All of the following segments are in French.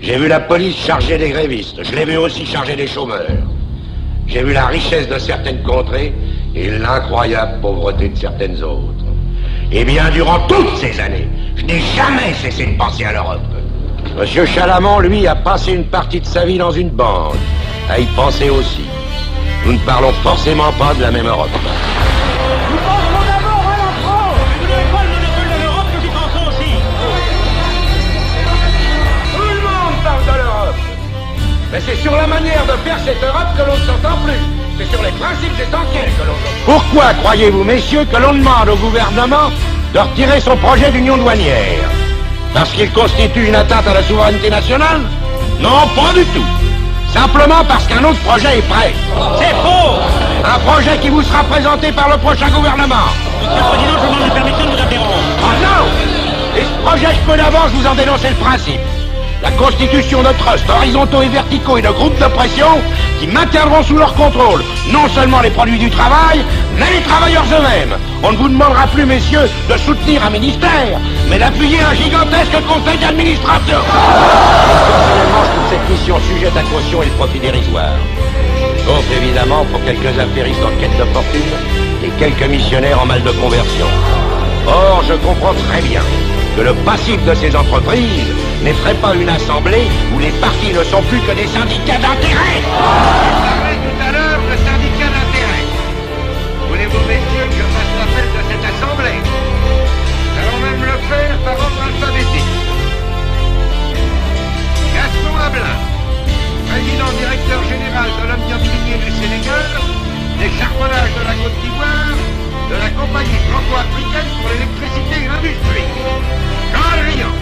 J'ai vu la police charger des grévistes, je l'ai vu aussi charger des chômeurs. J'ai vu la richesse de certaines contrées et l'incroyable pauvreté de certaines autres. Et bien, durant toutes ces années, je n'ai jamais cessé de penser à l'Europe. Monsieur Chalamand, lui, a passé une partie de sa vie dans une banque, à y penser aussi. Nous ne parlons forcément pas de la même Europe. Nous penserons d'abord à la France. Vous n'avez pas le monopole de l'Europe que j'y pense aussi. Tout le monde parle de l'Europe. Mais c'est sur la manière de faire cette Europe que l'on ne s'entend plus. C'est sur les principes essentiels que l'on s'entend. Pourquoi croyez-vous, messieurs, que l'on demande au gouvernement de retirer son projet d'union douanière? Parce qu'il constitue une atteinte à la souveraineté nationale? Non, pas du tout. Simplement parce qu'un autre projet est prêt. C'est faux. Un projet qui vous sera présenté par le prochain gouvernement. Monsieur le Président, je demande la permission de vous interrompre. Oh non! Et ce projet, je peux d'avance vous en dénoncer le principe. La constitution de trusts horizontaux et verticaux et de groupes de pression qui maintiendront sous leur contrôle non seulement les produits du travail, mais les travailleurs eux-mêmes. On ne vous demandera plus, messieurs, de soutenir un ministère, mais d'appuyer un gigantesque conseil d'administration. Personnellement, je trouve cette mission sujette à caution et le profit dérisoire. Sauf évidemment pour quelques affairistes en quête de fortune et quelques missionnaires en mal de conversion. Or, je comprends très bien que le passif de ces entreprises n'effraie pas une assemblée où les partis ne sont plus que des syndicats d'intérêt. J'ai parlé tout à l'heure de syndicats d'intérêt. Voulez-vous, messieurs, que je fasse l'appel de cette assemblée? Nous allons même le faire par ordre alphabétique. Gaston Ablin, président directeur général de l'Omnium minier du Sénégal, des charbonnages de la Côte d'Ivoire, de la compagnie franco-africaine pour l'électricité et l'industrie. Jean Riant,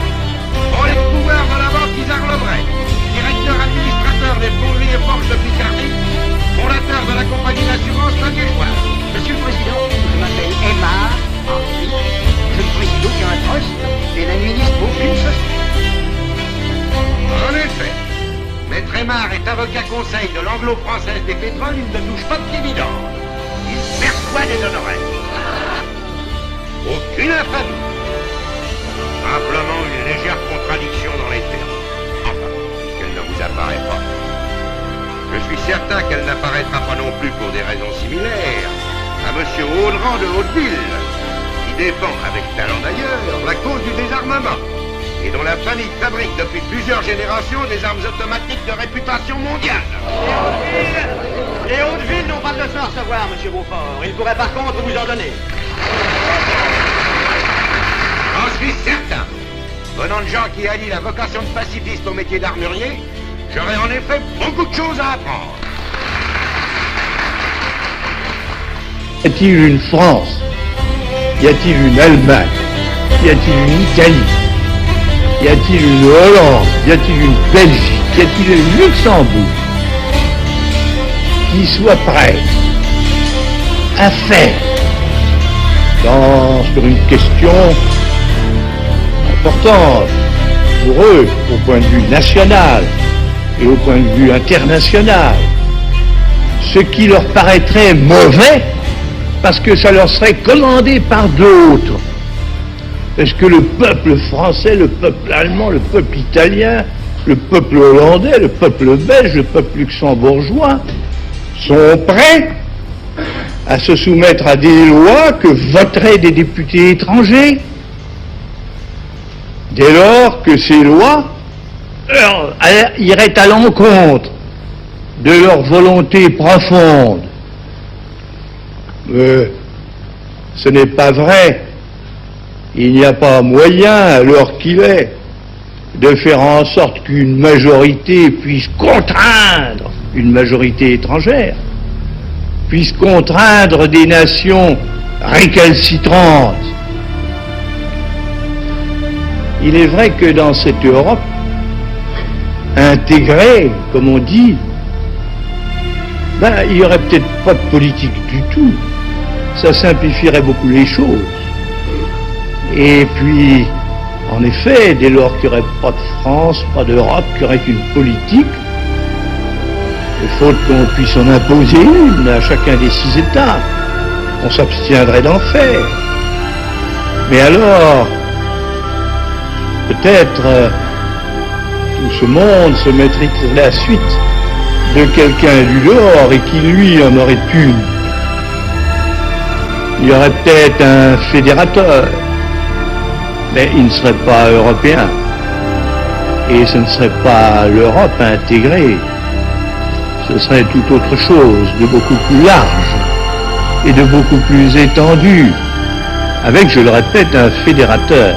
pour les pouvoirs de la banque Isard Lebret, directeur administrateur des fonderies et forges de Picardie, fondateur de la compagnie d'assurance Liégeoise. Monsieur le Président, je m'appelle Emma Henry. Je préside aucun trust et n'administre aucune société. En effet, Maître Aymar est avocat conseil de l'Anglo-Française des pétroles, il ne touche pas de dividendes. Il perçoit des honoraires. Aucune infamie. Simplement une légère contradiction dans les termes. Enfin, puisqu'elle ne vous apparaît pas. Je suis certain qu'elle n'apparaîtra pas non plus pour des raisons similaires à monsieur Audran de Hauteville, qui défend, avec talent d'ailleurs, la cause du désarmement, et dont la famille fabrique depuis plusieurs générations des armes automatiques de réputation mondiale. Les Hautes-Villes n'ont pas de leçon à recevoir, monsieur Beaufort. Ils pourraient par contre vous en donner. J'en suis certain. Venant de gens qui allient la vocation de pacifiste au métier d'armurier, j'aurais en effet beaucoup de choses à apprendre. Y a-t-il une France? Y a-t-il une Allemagne? Y a-t-il une Italie? Y a-t-il une Hollande? Y a-t-il une Belgique? Y a-t-il une Luxembourg qui soit prêt à faire sur une question importante pour eux, au point de vue national et au point de vue international, ce qui leur paraîtrait mauvais parce que ça leur serait commandé par d'autres. Est-ce que le peuple français, le peuple allemand, le peuple italien, le peuple hollandais, le peuple belge, le peuple luxembourgeois sont prêts à se soumettre à des lois que voteraient des députés étrangers, dès lors que ces lois iraient à l'encontre de leur volonté profonde? Ce n'est pas vrai. Il n'y a pas moyen, à l'heure qu'il est, de faire en sorte qu'une majorité puisse contraindre une majorité étrangère, puisse contraindre des nations récalcitrantes. Il est vrai que dans cette Europe intégrée, comme on dit, il n'y aurait peut-être pas de politique du tout. Ça simplifierait beaucoup les choses. Et puis, en effet, dès lors qu'il n'y aurait pas de France, pas d'Europe, qu'il y aurait une politique, il faut qu'on puisse en imposer une à chacun des 6 États. On s'abstiendrait d'en faire. Mais alors, peut-être tout ce monde se mettrait à la suite de quelqu'un du dehors et qui lui en aurait une. Il y aurait peut-être un fédérateur, mais il ne serait pas européen. Et ce ne serait pas l'Europe intégrée. Ce serait tout autre chose, de beaucoup plus large et de beaucoup plus étendu, avec, je le répète, un fédérateur.